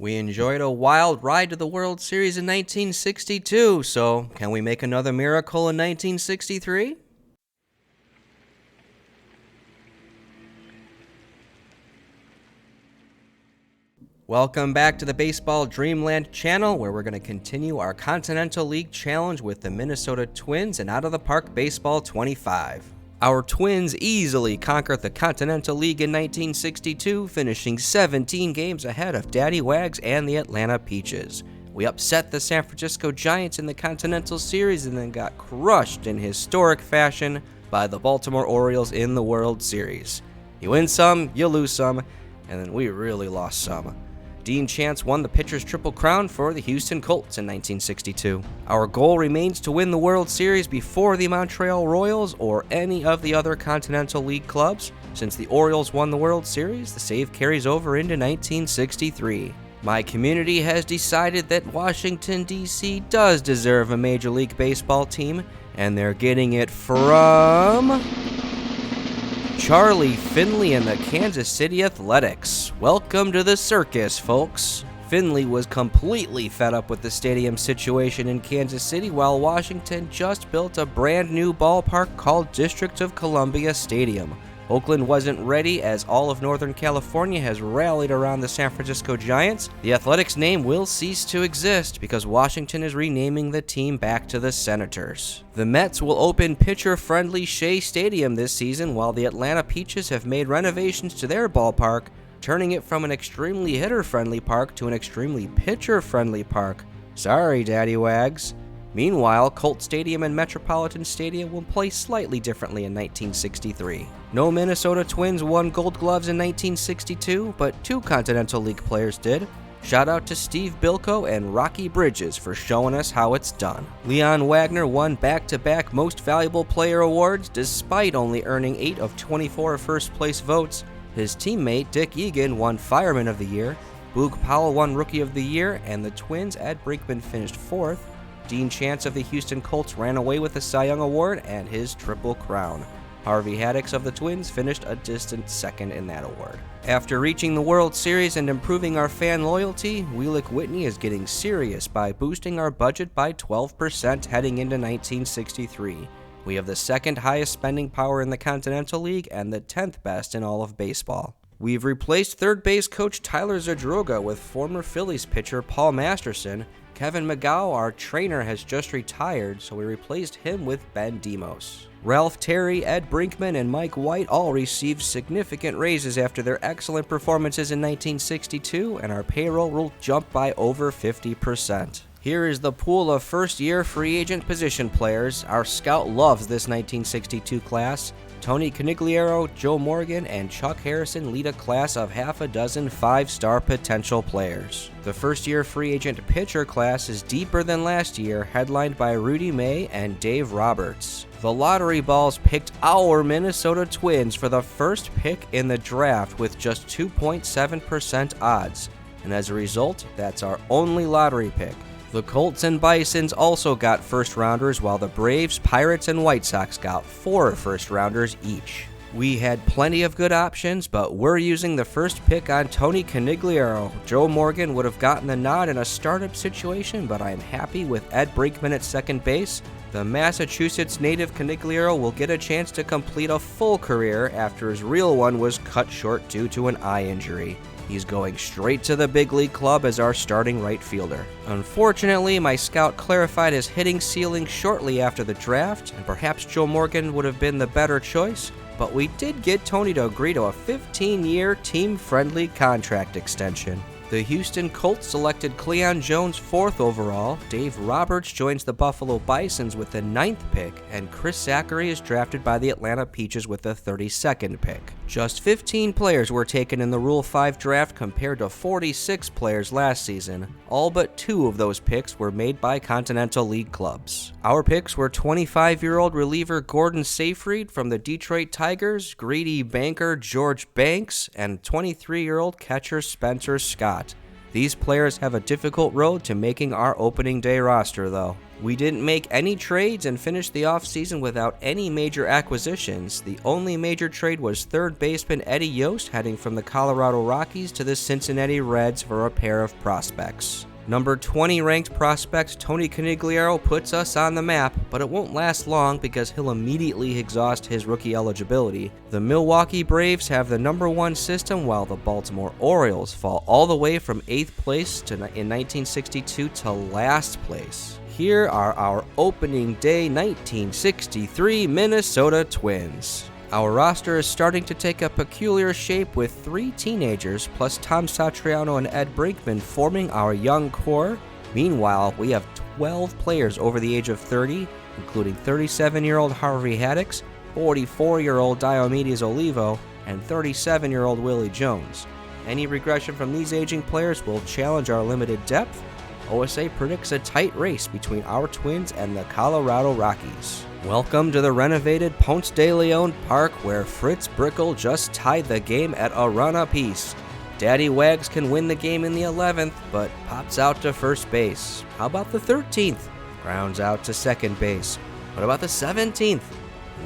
We enjoyed a wild ride to the World Series in 1962, so can we make another miracle in 1963? Welcome back to the Baseball Dreamland channel, where we're going to continue our Continental League challenge with the Minnesota Twins and Out of the Park Baseball 25. Our Twins easily conquered the Continental League in 1962, finishing 17 games ahead of Daddy Wags and the Atlanta Peaches. We upset the San Francisco Giants in the Continental Series and then got crushed in historic fashion by the Baltimore Orioles in the World Series. You win some, you lose some, and then we really lost some. Dean Chance won the pitcher's triple crown for the Houston Colts in 1962. Our goal remains to win the World Series before the Montreal Royals or any of the other Continental League clubs. Since the Orioles won the World Series, the save carries over into 1963. My community has decided that Washington, D.C. does deserve a Major League Baseball team, and they're getting it from Charlie Finley and the Kansas City Athletics. Welcome to the circus, folks. Finley was completely fed up with the stadium situation in Kansas City, while Washington just built a brand new ballpark called District of Columbia Stadium. Oakland wasn't ready, as all of Northern California has rallied around the San Francisco Giants. The Athletics name will cease to exist because Washington is renaming the team back to the Senators. The Mets will open pitcher-friendly Shea Stadium this season, while the Atlanta Peaches have made renovations to their ballpark, turning it from an extremely hitter-friendly park to an extremely pitcher-friendly park. Sorry, Daddy Wags. Meanwhile, Colt Stadium and Metropolitan Stadium will play slightly differently in 1963. No Minnesota Twins won Gold Gloves in 1962, but two Continental League players did. Shout out to Steve Bilko and Rocky Bridges for showing us how it's done. Leon Wagner won back-to-back Most Valuable Player awards despite only earning 8 of 24 first-place votes. His teammate Dick Egan won Fireman of the Year. Boog Powell won Rookie of the Year, and the Twins' Ed Brinkman finished 4th. Dean Chance of the Houston Colts ran away with the Cy Young Award and his Triple Crown. Harvey Haddix of the Twins finished a distant 2nd in that award. After reaching the World Series and improving our fan loyalty, Wheelock Whitney is getting serious by boosting our budget by 12% heading into 1963. We have the 2nd highest spending power in the Continental League and the 10th best in all of baseball. We've replaced third base coach Tyler Zadruga with former Phillies pitcher Paul Masterson. Kevin McGow, our trainer, has just retired, so we replaced him with Ben Demos. Ralph Terry, Ed Brinkman, and Mike White all received significant raises after their excellent performances in 1962, and our payroll will jump by over 50%. Here is the pool of first-year free agent position players. Our scout loves this 1962 class. Tony Conigliaro, Joe Morgan, and Chuck Harrison lead a class of half a dozen 5-star potential players. The first-year free agent pitcher class is deeper than last year, headlined by Rudy May and Dave Roberts. The lottery balls picked our Minnesota Twins for the first pick in the draft with just 2.7% odds, and as a result, that's our only lottery pick. The Colts and Bisons also got first-rounders, while the Braves, Pirates, and White Sox got 4 first-rounders each. We had plenty of good options, but we're using the first pick on Tony Conigliaro. Joe Morgan would have gotten the nod in a startup situation, but I'm happy with Ed Brinkman at second base. The Massachusetts native Conigliaro will get a chance to complete a full career after his real one was cut short due to an eye injury. He's going straight to the big league club as our starting right fielder. Unfortunately, my scout clarified his hitting ceiling shortly after the draft, and perhaps Joe Morgan would have been the better choice, but we did get Tony to agree to a 15-year team-friendly contract extension. The Houston Colts selected Cleon Jones 4th overall, Dave Roberts joins the Buffalo Bisons with the 9th pick, and Chris Zachary is drafted by the Atlanta Peaches with the 32nd pick. Just 15 players were taken in the Rule 5 draft compared to 46 players last season. All but 2 of those picks were made by Continental League clubs. Our picks were 25-year-old reliever Gordon Seyfried from the Detroit Tigers, greedy banker George Banks, and 23-year-old catcher Spencer Scott. These players have a difficult road to making our opening day roster though. We didn't make any trades and finished the offseason without any major acquisitions. The only major trade was third baseman Eddie Yost heading from the Colorado Rockies to the Cincinnati Reds for a pair of prospects. Number 20 ranked prospect Tony Conigliaro puts us on the map, but it won't last long because he'll immediately exhaust his rookie eligibility. The Milwaukee Braves have the number 1 system while the Baltimore Orioles fall all the way from 8th place in 1962 to last place. Here are our opening day 1963 Minnesota Twins. Our roster is starting to take a peculiar shape with 3 teenagers plus Tom Satriano and Ed Brinkman forming our young core. Meanwhile, we have 12 players over the age of 30, including 37-year-old Harvey Haddix, 44-year-old Diomedes Olivo, and 37-year-old Willie Jones. Any regression from these aging players will challenge our limited depth. OSA predicts a tight race between our Twins and the Colorado Rockies. Welcome to the renovated Ponce de Leon Park where Fritz Brickle just tied the game at a run apiece. Daddy Wags can win the game in the 11th, but pops out to first base. How about the 13th? Grounds out to second base. What about the 17th?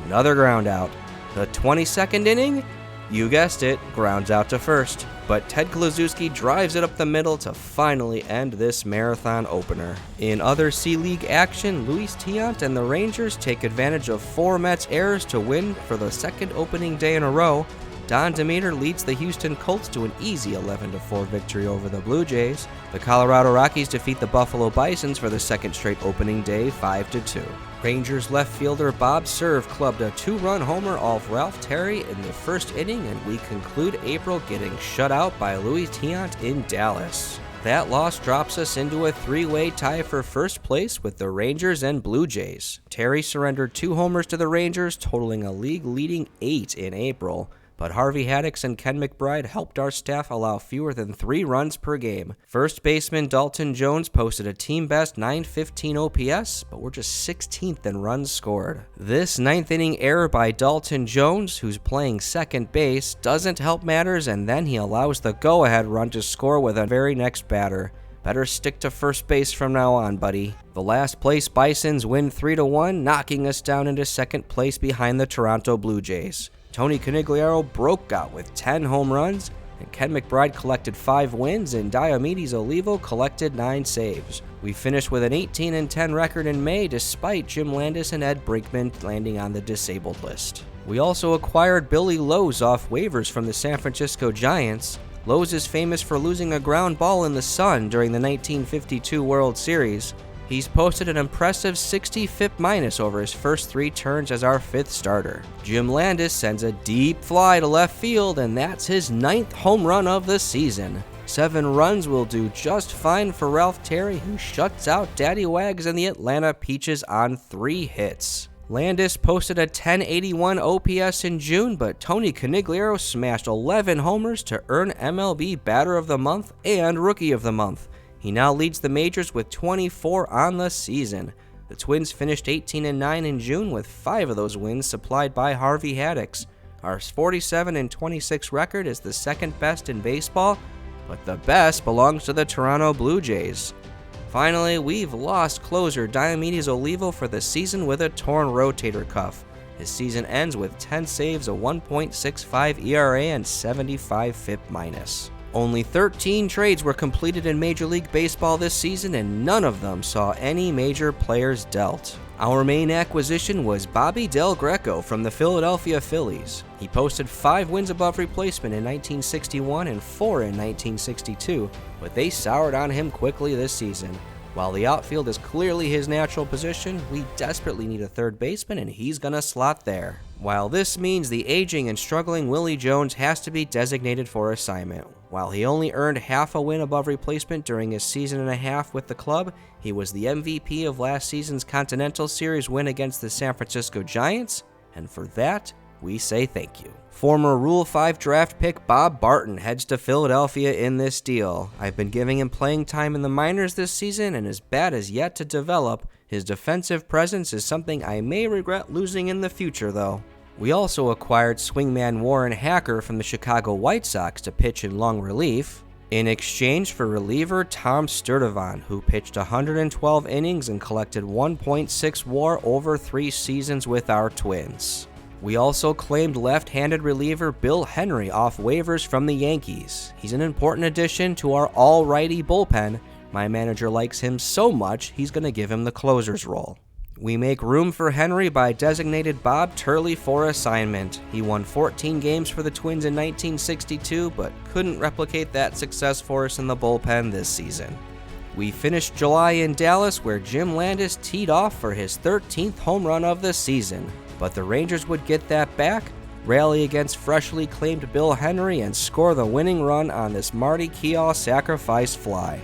Another ground out. The 22nd inning? You guessed it, grounds out to first. But Ted Kluszewski drives it up the middle to finally end this marathon opener. In other C-League action, Luis Tiant and the Rangers take advantage of 4 Mets errors to win for the second opening day in a row. Don Demeter leads the Houston Colts to an easy 11-4 victory over the Blue Jays. The Colorado Rockies defeat the Buffalo Bisons for the second straight opening day 5-2. Rangers left fielder Bob Cerv clubbed a 2-run homer off Ralph Terry in the first inning, and we conclude April getting shut out by Luis Tiant in Dallas. That loss drops us into a 3-way tie for first place with the Rangers and Blue Jays. Terry surrendered 2 homers to the Rangers, totaling a league-leading 8 in April. But Harvey Haddix and Ken McBride helped our staff allow fewer than 3 runs per game. First baseman Dalton Jones posted a team-best .915 OPS, but we're just 16th in runs scored. This 9th inning error by Dalton Jones, who's playing second base, doesn't help matters, and then he allows the go-ahead run to score with the very next batter. Better stick to first base from now on, buddy. The last place Bisons win 3-1, knocking us down into second place behind the Toronto Blue Jays. Tony Conigliaro broke out with 10 home runs, and Ken McBride collected 5 wins, and Diomedes Olivo collected 9 saves. We finished with an 18-10 record in May, despite Jim Landis and Ed Brinkman landing on the disabled list. We also acquired Billy Lowe's off waivers from the San Francisco Giants. Lowe's is famous for losing a ground ball in the sun during the 1952 World Series. He's posted an impressive 60 FIP- over his first 3 turns as our 5th starter. Jim Landis sends a deep fly to left field, and that's his 9th home run of the season. 7 runs will do just fine for Ralph Terry, who shuts out Daddy Wags and the Atlanta Peaches on 3 hits. Landis posted a 1081 OPS in June, but Tony Conigliaro smashed 11 homers to earn MLB Batter of the Month and Rookie of the Month. He now leads the majors with 24 on the season. The Twins finished 18-9 in June, with 5 of those wins supplied by Harvey Haddix. Our 47-26 record is the second best in baseball, but the best belongs to the Toronto Blue Jays. Finally, we've lost closer Diomedes Olivo for the season with a torn rotator cuff. His season ends with 10 saves, a 1.65 ERA, and 75 FIP-. Only 13 trades were completed in Major League Baseball this season, and none of them saw any major players dealt. Our main acquisition was Bobby Del Greco from the Philadelphia Phillies. He posted 5 wins above replacement in 1961 and 4 in 1962, but they soured on him quickly this season. While the outfield is clearly his natural position, we desperately need a third baseman, and he's gonna slot there. While this means the aging and struggling Willie Jones has to be designated for assignment. While he only earned half a win above replacement during his season and a half with the club, he was the MVP of last season's Continental Series win against the San Francisco Giants, and for that, we say thank you. Former Rule 5 draft pick Bob Barton heads to Philadelphia in this deal. I've been giving him playing time in the minors this season, and his bat is yet to develop. His defensive presence is something I may regret losing in the future, though. We also acquired swingman Warren Hacker from the Chicago White Sox to pitch in long relief. in exchange for reliever Tom Sturdivant, who pitched 112 innings and collected 1.6 WAR over 3 seasons with our Twins. We also claimed left-handed reliever Bill Henry off waivers from the Yankees. He's an important addition to our all-righty bullpen. My manager likes him so much, he's going to give him the closer's role. We make room for Henry by designated Bob Turley for assignment. He won 14 games for the Twins in 1962, but couldn't replicate that success for us in the bullpen this season. We finished July in Dallas, where Jim Landis teed off for his 13th home run of the season. But the Rangers would get that back, rally against freshly claimed Bill Henry, and score the winning run on this Marty Keough sacrifice fly.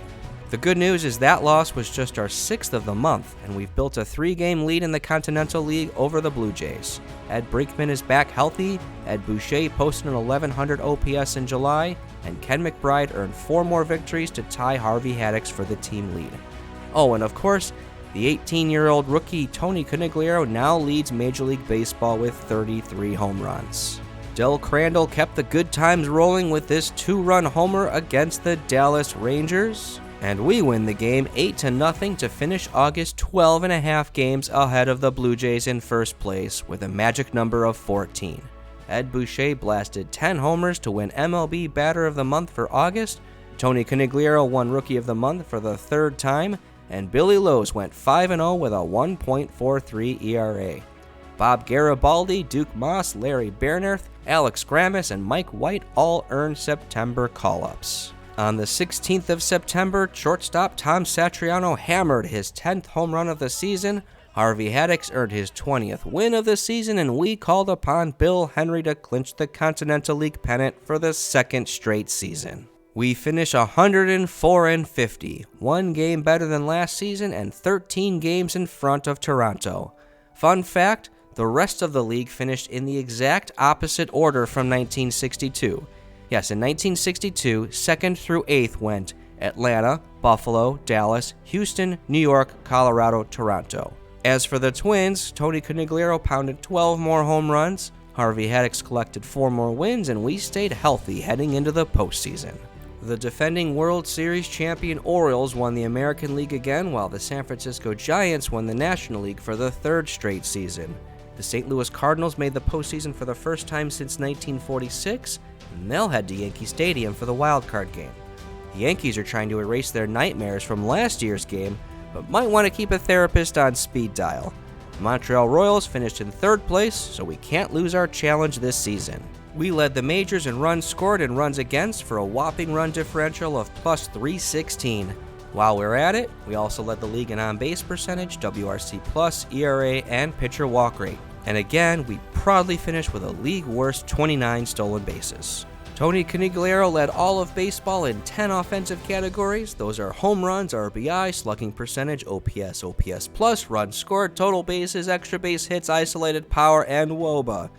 The good news is that loss was just our 6th of the month, and we've built a 3-game lead in the Continental League over the Blue Jays. Ed Brinkman is back healthy, Ed Boucher posted an 1100 OPS in July, and Ken McBride earned 4 more victories to tie Harvey Haddix for the team lead. Oh, and of course, the 18-year-old rookie Tony Conigliaro now leads Major League Baseball with 33 home runs. Del Crandall kept the good times rolling with this 2-run homer against the Dallas Rangers, and we win the game 8-0 to finish August 12.5 games ahead of the Blue Jays in first place with a magic number of 14. Ed Boucher blasted 10 homers to win MLB Batter of the Month for August, Tony Conigliaro won Rookie of the Month for the 3rd time, and Billy Lowe's went 5-0 with a 1.43 ERA. Bob Garibaldi, Duke Moss, Larry Bernerth, Alex Grammas, and Mike White all earned September call-ups. On the 16th of September, shortstop Tom Satriano hammered his 10th home run of the season, Harvey Haddix earned his 20th win of the season, and we called upon Bill Henry to clinch the Continental League pennant for the 2nd straight season. We finish 104-50, 1 game better than last season and 13 games in front of Toronto. Fun fact, the rest of the league finished in the exact opposite order from 1962. Yes, in 1962, 2nd through 8th went Atlanta, Buffalo, Dallas, Houston, New York, Colorado, Toronto. As for the Twins, Tony Conigliaro pounded 12 more home runs, Harvey Haddix collected 4 more wins, and we stayed healthy heading into the postseason. The defending World Series champion Orioles won the American League again, while the San Francisco Giants won the National League for the 3rd straight season. The St. Louis Cardinals made the postseason for the first time since 1946, and they'll head to Yankee Stadium for the wildcard game. The Yankees are trying to erase their nightmares from last year's game, but might want to keep a therapist on speed dial. The Montreal Royals finished in 3rd place, so we can't lose our challenge this season. We led the majors in runs scored and runs against for a whopping run differential of plus 316. While we're at it, we also led the league in on-base percentage, WRC+, ERA, and pitcher walk rate. And again, we proudly finished with a league-worst 29 stolen bases. Tony Conigliaro led all of baseball in 10 offensive categories. Those are home runs, RBI, slugging percentage, OPS, OPS+, runs scored, total bases, extra base hits, isolated power, and WOBA.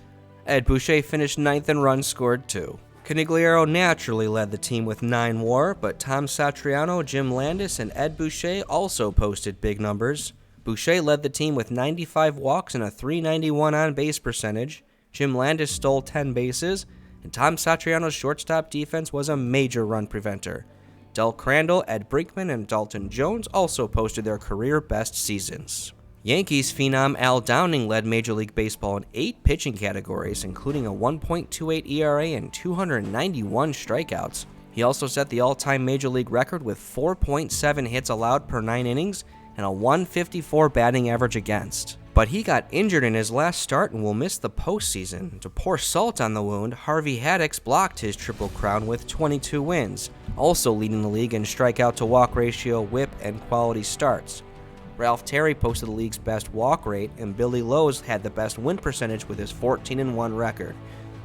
Ed Boucher finished 9th in runs scored too. Conigliaro naturally led the team with 9 WAR, but Tom Satriano, Jim Landis, and Ed Boucher also posted big numbers. Boucher led the team with 95 walks and a .391 on-base percentage. Jim Landis stole 10 bases, and Tom Satriano's shortstop defense was a major run preventer. Del Crandall, Ed Brinkman, and Dalton Jones also posted their career best seasons. Yankees phenom Al Downing led Major League Baseball in 8 pitching categories, including a 1.28 ERA and 291 strikeouts. He also set the all-time Major League record with 4.7 hits allowed per 9 innings and a 154 batting average against. But he got injured in his last start and will miss the postseason. To pour salt on the wound, Harvey Haddix blocked his Triple Crown with 22 wins, also leading the league in strikeout-to-walk ratio, whip, and quality starts. Ralph Terry posted the league's best walk rate, and Billy Lowe's had the best win percentage with his 14-1 record.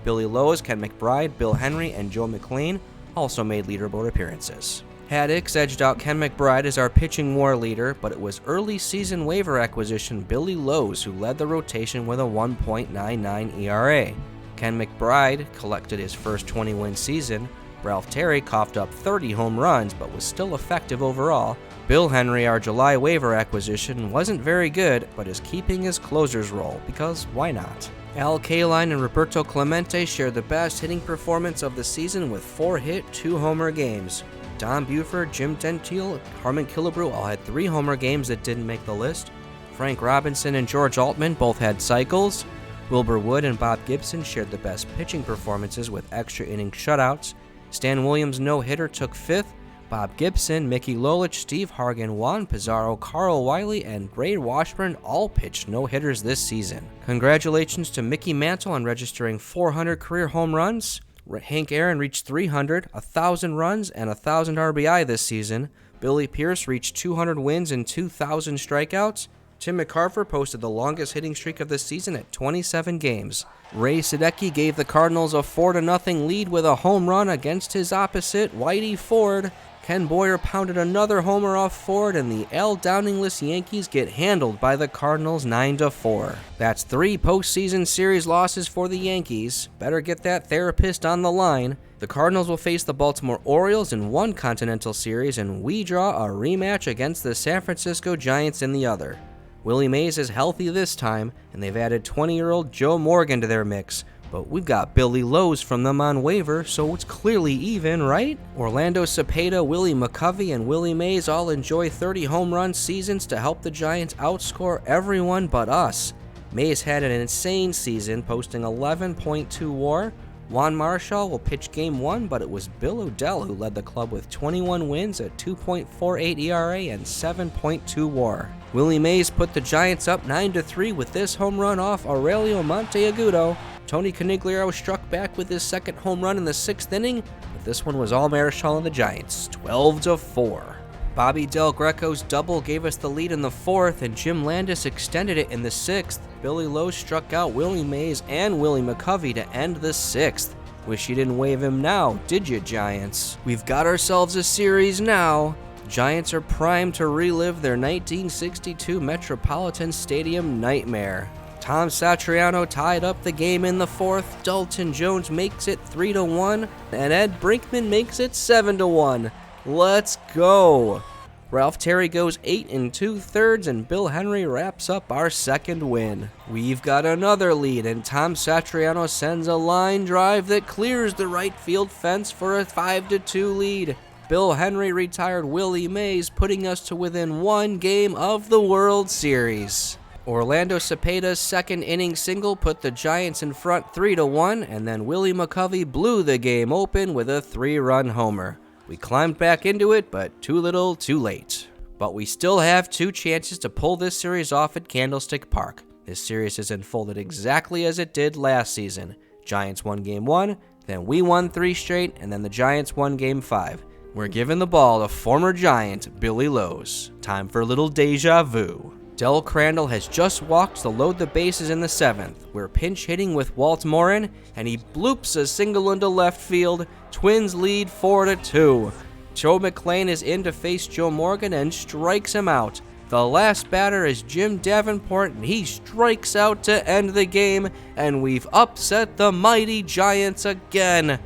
Billy Lowe's, Ken McBride, Bill Henry, and Joe McLean also made leaderboard appearances. Haddix edged out Ken McBride as our pitching WAR leader, but it was early season waiver acquisition Billy Lowe's who led the rotation with a 1.99 ERA. Ken McBride collected his first 20-win season. Ralph Terry coughed up 30 home runs but was still effective overall. Bill Henry, our July waiver acquisition, wasn't very good but is keeping his closer's role because why not? Al Kaline and Roberto Clemente shared the best hitting performance of the season with 4-hit, 2-homer games. Don Buford, Jim Gentile, Harmon Killebrew all had 3 homer games that didn't make the list. Frank Robinson and George Altman both had cycles. Wilbur Wood and Bob Gibson shared the best pitching performances with extra inning shutouts. Stan Williams' no-hitter took 5th. Bob Gibson, Mickey Lolich, Steve Hargan, Juan Pizarro, Carl Wiley, and Ray Washburn all pitched no-hitters this season. Congratulations to Mickey Mantle on registering 400 career home runs. Hank Aaron reached 300, 1,000 runs, and 1,000 RBI this season. Billy Pierce reached 200 wins and 2,000 strikeouts. Tim McCarver posted the longest hitting streak of the season at 27 games. Ray Sadecki gave the Cardinals a 4-0 lead with a home run against his opposite, Whitey Ford. Ken Boyer pounded another homer off Ford, and the Al Downingless Yankees get handled by the Cardinals 9-4. That's 3 postseason series losses for the Yankees. Better get that therapist on the line. The Cardinals will face the Baltimore Orioles in one Continental Series, and we draw a rematch against the San Francisco Giants in the other. Willie Mays is healthy this time, and they've added 20-year-old Joe Morgan to their mix. But we've got Billy Lowe's from them on waiver, so it's clearly even, right? Orlando Cepeda, Willie McCovey, and Willie Mays all enjoy 30 home run seasons to help the Giants outscore everyone but us. Mays had an insane season, posting 11.2 WAR. Juan Marshall will pitch Game 1, but it was Bill O'Dell who led the club with 21 wins, a 2.48 ERA, and 7.2 WAR. Willie Mays put the Giants up 9-3 with this home run off Aurelio Monteagudo. Tony Conigliaro struck back with his second home run in the 6th inning, but this one was all Marichal and the Giants, 12-4. Bobby Del Greco's double gave us the lead in the 4th, and Jim Landis extended it in the 6th. Billy Lowe struck out Willie Mays and Willie McCovey to end the 6th. Wish you didn't wave him now, did you, Giants? We've got ourselves a series now. Giants are primed to relive their 1962 Metropolitan Stadium nightmare. Tom Satriano tied up the game in the 4th, Dalton Jones makes it 3-1, and Ed Brinkman makes it 7-1. Let's go! Ralph Terry goes 8 2/3, and Bill Henry wraps up our second win. We've got another lead, and Tom Satriano sends a line drive that clears the right field fence for a 5-2 lead. Bill Henry retired Willie Mays, putting us to within 1 game of the World Series. Orlando Cepeda's second inning single put the Giants in front 3-1, and then Willie McCovey blew the game open with a 3-run homer. We climbed back into it, but too little, too late. But we still have 2 chances to pull this series off at Candlestick Park. This series has unfolded exactly as it did last season. Giants won Game 1, then we won 3 straight, and then the Giants won Game 5. We're giving the ball to former Giant Billy Lowe's. Time for a little deja vu. Del Crandall has just walked to load the bases in the 7th. We're pinch hitting with Walt Morin, and he bloops a single into left field. Twins lead 4-2. Joe McClain is in to face Joe Morgan and strikes him out. The last batter is Jim Davenport, and he strikes out to end the game, and we've upset the mighty Giants again.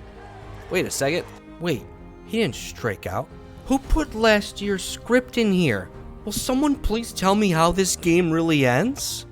Wait a second. Wait, he didn't strike out. Who put last year's script in here? Will someone please tell me how this game really ends?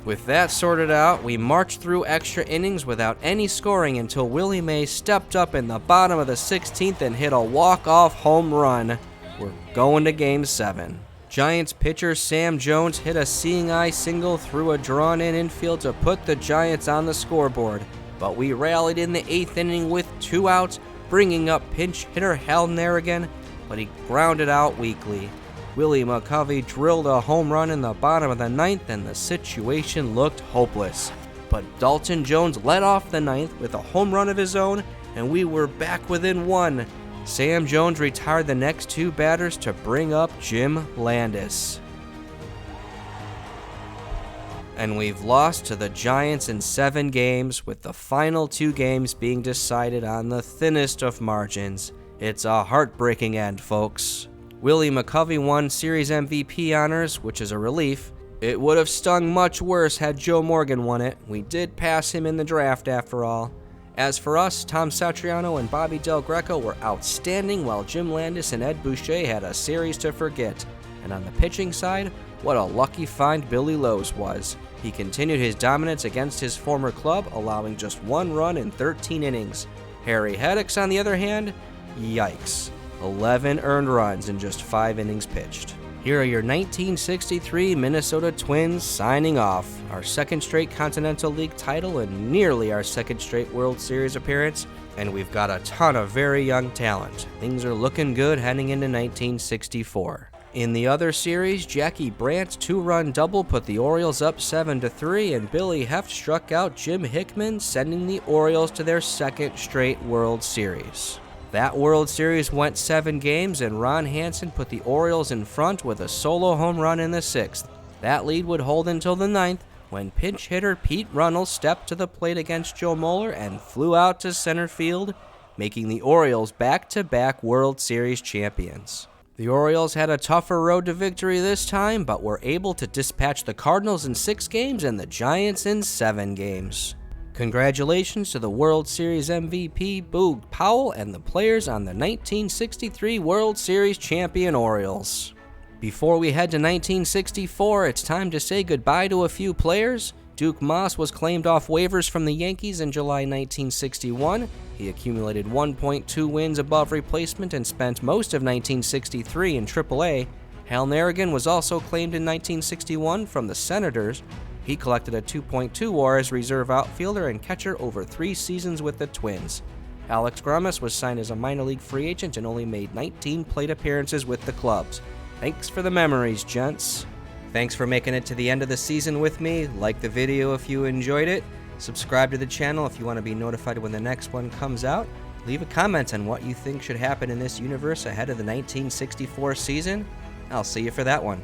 With that sorted out, we marched through extra innings without any scoring until Willie Mays stepped up in the bottom of the 16th and hit a walk-off home run. We're going to Game 7. Giants pitcher Sam Jones hit a seeing-eye single through a drawn-in infield to put the Giants on the scoreboard, but we rallied in the 8th inning with 2 outs, bringing up pinch hitter Hal Narrigan, but he grounded out weakly. Willie McCovey drilled a home run in the bottom of the 9th, and the situation looked hopeless. But Dalton Jones led off the 9th with a home run of his own, and we were back within 1. Sam Jones retired the next 2 batters to bring up Jim Landis. And we've lost to the Giants in 7 games, with the final 2 games being decided on the thinnest of margins. It's a heartbreaking end, folks. Willie McCovey won Series MVP honors, which is a relief. It would have stung much worse had Joe Morgan won it. We did pass him in the draft after all. As for us, Tom Satriano and Bobby Del Greco were outstanding, while Jim Landis and Ed Boucher had a series to forget. And on the pitching side, what a lucky find Billy Lowe's was. He continued his dominance against his former club, allowing just 1 run in 13 innings. Harry Hedicks, on the other hand, yikes. 11 earned runs in just 5 innings pitched. Here are your 1963 Minnesota Twins signing off. Our second straight Continental League title and nearly our second straight World Series appearance, and we've got a ton of very young talent. Things are looking good heading into 1964. In the other series, Jackie Brandt's 2-run double put the Orioles up 7-3, and Billy Heft struck out Jim Hickman, sending the Orioles to their second straight World Series. That World Series went 7 games, and Ron Hansen put the Orioles in front with a solo home run in the 6th. That lead would hold until the 9th, when pinch hitter Pete Runnels stepped to the plate against Joe Moeller and flew out to center field, making the Orioles back-to-back World Series champions. The Orioles had a tougher road to victory this time, but were able to dispatch the Cardinals in 6 games and the Giants in 7 games. Congratulations to the World Series MVP Boog Powell and the players on the 1963 World Series champion Orioles. Before we head to 1964, it's time to say goodbye to a few players. Duke Moss was claimed off waivers from the Yankees in July 1961. He accumulated 1.2 wins above replacement and spent most of 1963 in AAA. Hal Narrigan was also claimed in 1961 from the Senators. He collected a 2.2 WAR as reserve outfielder and catcher over 3 seasons with the Twins. Alex Grummus was signed as a minor league free agent and only made 19 plate appearances with the clubs. Thanks for the memories, gents. Thanks for making it to the end of the season with me. Like the video if you enjoyed it. Subscribe to the channel if you want to be notified when the next one comes out. Leave a comment on what you think should happen in this universe ahead of the 1964 season. I'll see you for that one.